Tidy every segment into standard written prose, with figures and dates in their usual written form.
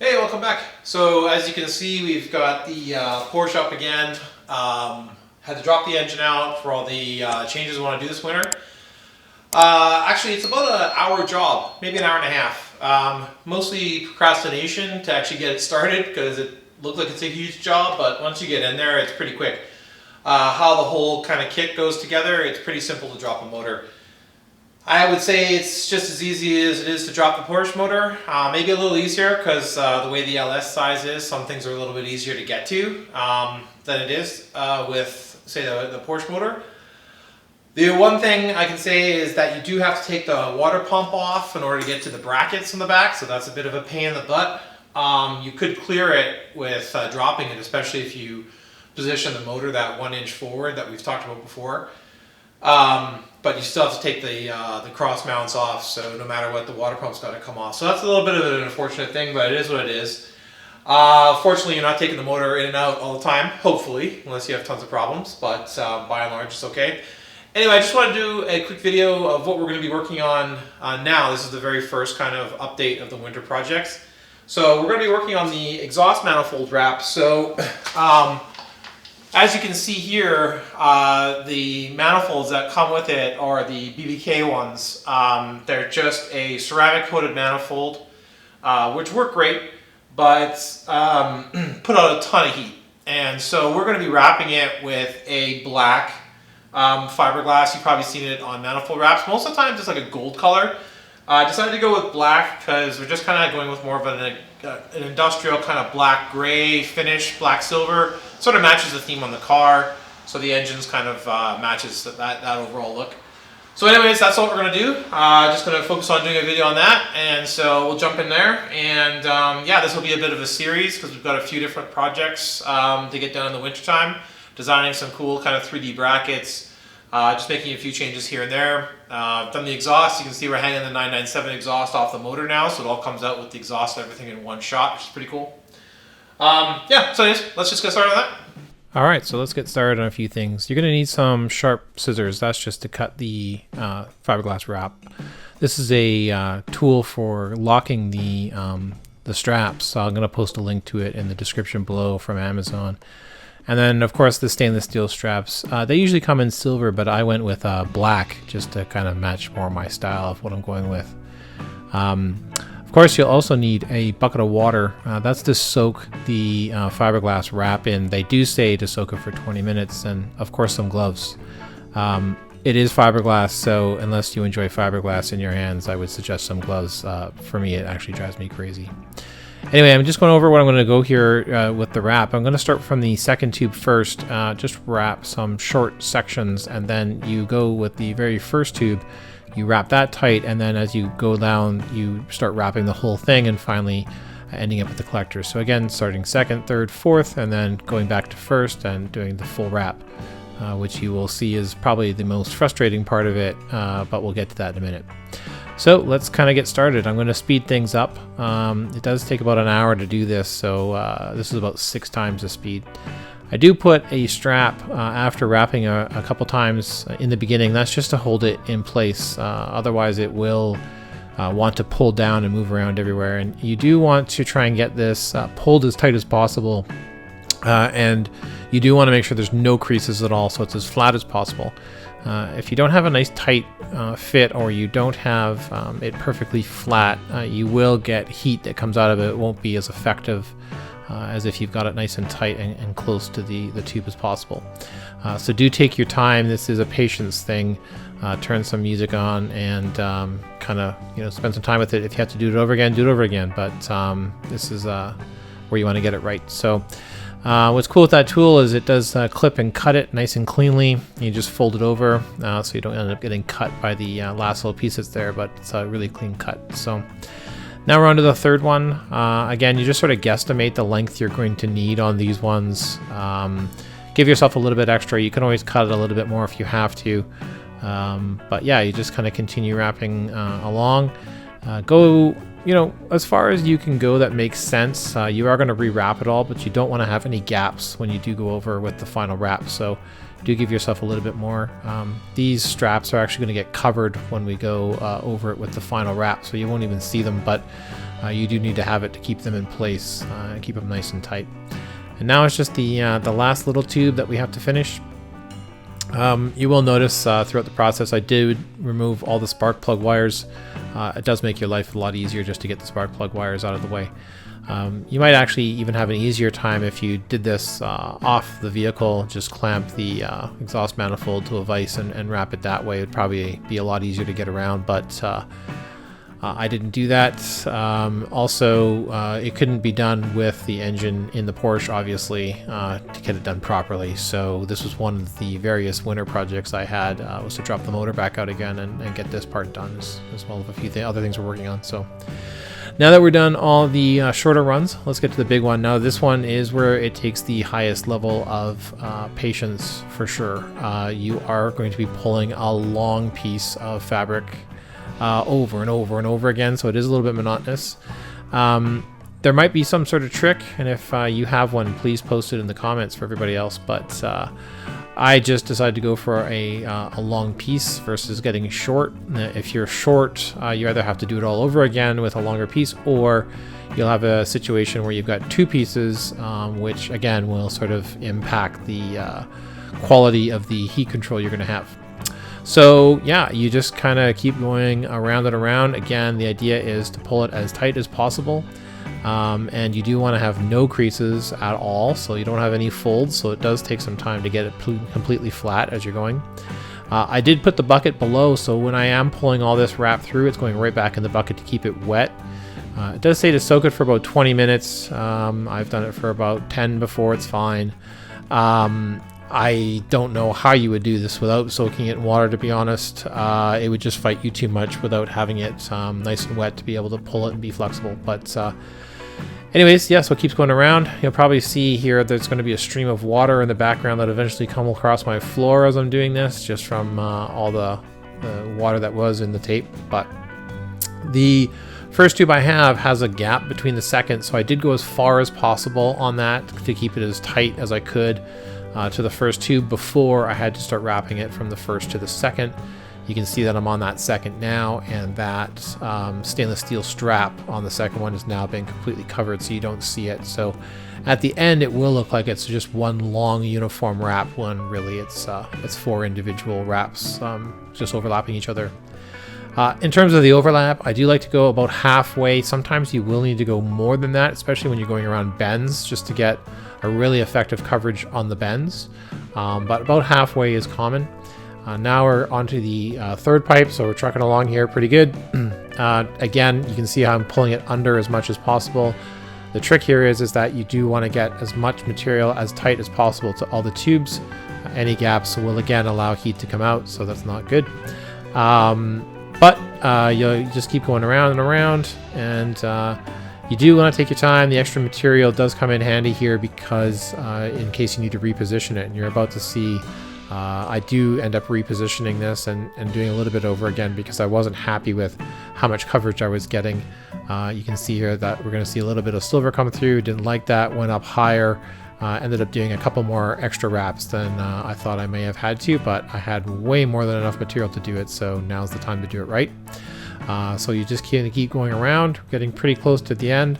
Hey, welcome back. So as you can see, we've got the Porsche up again. Had to drop the engine out for all the changes we want to do this winter. Actually, it's about an hour job, maybe an hour and a half. Mostly procrastination to actually get it started because it looked like it's a huge job, but once you get in there, it's pretty quick. How the whole kind of kit goes together, it's pretty simple to drop a motor. I would say it's just as easy as it is to drop the Porsche motor. Maybe a little easier because the way the LS size is, some things are a little bit easier to get to than it is with, say, the Porsche motor. The one thing I can say is that you do have to take the water pump off in order to get to the brackets in the back, so that's a bit of a pain in the butt. You could clear it with dropping it, especially if you position the motor that 1 inch forward that we've talked about before. But you still have to take the cross mounts off, so no matter what, the water pump's got to come off. So that's a little bit of an unfortunate thing, but it is what it is. Fortunately, you're not taking the motor in and out all the time, hopefully, unless you have tons of problems, but by and large, it's okay. Anyway, I just want to do a quick video of what we're going to be working on now. This is the very first kind of update of the winter projects. So we're going to be working on the exhaust manifold wrap. So as you can see here, the manifolds that come with it are the BBK ones. They're just a ceramic coated manifold, which work great, but put out a ton of heat. And so we're going to be wrapping it with a black fiberglass. You've probably seen it on manifold wraps. Most of the time it's like a gold color. I decided to go with black because we're just kind of going with more of an industrial kind of black gray finish, black silver. Sort of matches the theme on the car, so the engine's kind of matches that overall look. So anyways, that's what we're going to do. Just going to focus on doing a video on that, and so we'll jump in there. And yeah, this will be a bit of a series because we've got a few different projects to get done in the wintertime. Designing some cool kind of 3D brackets, just making a few changes here and there. Done the exhaust. You can see we're hanging the 997 exhaust off the motor now, so it all comes out with the exhaust and everything in one shot, which is pretty cool. Yeah, so anyways, let's just get started on that. All right, so let's get started on a few things. You're going to need some sharp scissors. That's just to cut the fiberglass wrap. This is a tool for locking the straps. So I'm going to post a link to it in the description below from Amazon. And then, of course, the stainless steel straps. They usually come in silver, but I went with black just to kind of match more my style of what I'm going with. Of course, you'll also need a bucket of water. That's to soak the fiberglass wrap in. They do say to soak it for 20 minutes, and of course some gloves. It is fiberglass, so unless you enjoy fiberglass in your hands, I would suggest some gloves. For me, it actually drives me crazy. Anyway, I'm just going over what I'm going to go here with the wrap. I'm going to start from the second tube first, just wrap some short sections, and then you go with the very first tube. You wrap that tight, and then as you go down, you start wrapping the whole thing, and finally ending up at the collector. So again, starting second, third, fourth, and then going back to first and doing the full wrap, which you will see is probably the most frustrating part of it, but we'll get to that in a minute. So let's kind of get started. I'm going to speed things up. It does take about an hour to do this, so this is about 6 times the speed. I do put a strap after wrapping a couple times in the beginning. That's just to hold it in place. Otherwise it will want to pull down and move around everywhere. And you do want to try and get this pulled as tight as possible. And you do want to make sure there's no creases at all, so it's as flat as possible. If you don't have a nice tight fit, or you don't have it perfectly flat, you will get heat that comes out of it. It won't be as effective as if you've got it nice and tight and close to the tube as possible. So do take your time. This is a patience thing. Turn some music on and kind of spend some time with it. If you have to do it over again, do it over again. But this is where you want to get it right. So what's cool with that tool is it does clip and cut it nice and cleanly. You just fold it over so you don't end up getting cut by the last little piece that's there, but it's a really clean cut. So now we're on to the third one. Again, you just sort of guesstimate the length you're going to need on these ones. Give yourself a little bit extra. You can always cut it a little bit more if you have to. But yeah, you just kind of continue wrapping along. Go as far as you can go that makes sense. You are going to re-wrap it all, but you don't want to have any gaps when you do go over with the final wrap. So do give yourself a little bit more. These straps are actually going to get covered when we go over it with the final wrap, so you won't even see them, but you do need to have it to keep them in place and keep them nice and tight. And now it's just the last little tube that we have to finish. You will notice throughout the process I did remove all the spark plug wires. It does make your life a lot easier just to get the spark plug wires out of the way. You might actually even have an easier time if you did this off the vehicle, just clamp the exhaust manifold to a vise and wrap it that way. It would probably be a lot easier to get around, but I didn't do that. Also, it couldn't be done with the engine in the Porsche, obviously, to get it done properly. So this was one of the various winter projects I had, was to drop the motor back out again and get this part done, as well as a few other things we're working on. So now that we're done all the shorter runs, let's get to the big one. Now this one is where it takes the highest level of patience for sure. You are going to be pulling a long piece of fabric over and over and over again, so it is a little bit monotonous. There might be some sort of trick, and if you have one, please post it in the comments for everybody else, but I just decided to go for a long piece versus getting short. If you're short, you either have to do it all over again with a longer piece, or you'll have a situation where you've got two pieces, which again will sort of impact the quality of the heat control you're going to have. So yeah, you just kind of keep going around and around. Again, the idea is to pull it as tight as possible, and you do want to have no creases at all, so you don't have any folds, so it does take some time to get it completely flat as you're going. I did put the bucket below, so when I am pulling all this wrap through, it's going right back in the bucket to keep it wet. It does say to soak it for about 20 minutes. I've done it for about 10 before, it's fine. I don't know how you would do this without soaking it in water, to be honest. It would just fight you too much without having it nice and wet to be able to pull it and be flexible. But anyways, yeah, so it keeps going around. You'll probably see here there's going to be a stream of water in the background that eventually come across my floor as I'm doing this, just from all the water that was in the tape. But the first tube I have has a gap between the second, so I did go as far as possible on that to keep it as tight as I could to the first tube before I had to start wrapping it from the first to the second. You can see that I'm on that second now, and that stainless steel strap on the second one has now been completely covered, so you don't see it. So at the end it will look like it's just one long uniform wrap, when really it's four individual wraps just overlapping each other. In terms of the overlap, I do like to go about halfway. Sometimes you will need to go more than that, especially when you're going around bends, just to get a really effective coverage on the bends. But about halfway is common. Now we're onto the third pipe, so we're trucking along here pretty good. Again, you can see how I'm pulling it under as much as possible. The trick here is that you do want to get as much material as tight as possible to all the tubes. Any gaps will again allow heat to come out, so that's not good. But you'll just keep going around and around, and you do want to take your time. The extra material does come in handy here, because in case you need to reposition it, and you're about to see I do end up repositioning this and doing a little bit over again, because I wasn't happy with how much coverage I was getting. You can see here that we're going to see a little bit of silver come through. Didn't like that, went up higher. Ended up doing a couple more extra wraps than I thought I may have had to, but I had way more than enough material to do it, so now's the time to do it right. So you just keep going around, getting pretty close to the end.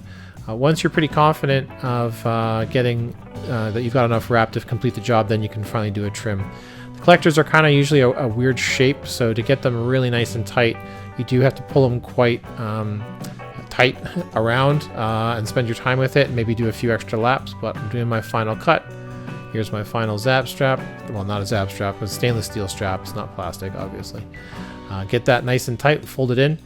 Once you're pretty confident of getting that you've got enough wrap to complete the job, then you can finally do a trim. The collectors are kind of usually a weird shape, so to get them really nice and tight, you do have to pull them quite tight around and spend your time with it, and maybe do a few extra laps. But I'm doing my final cut. Here's my final zap strap. Well, not a zap strap, but a stainless steel strap. It's not plastic, obviously. Get that nice and tight, fold it in,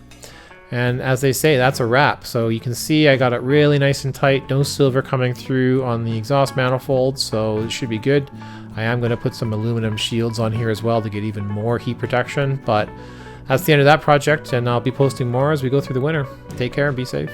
and as they say, that's a wrap. So you can see I got it really nice and tight. No silver coming through on the exhaust manifold, so it should be good. I am going to put some aluminum shields on here as well to get even more heat protection, but that's the end of that project, and I'll be posting more as we go through the winter. Take care and be safe.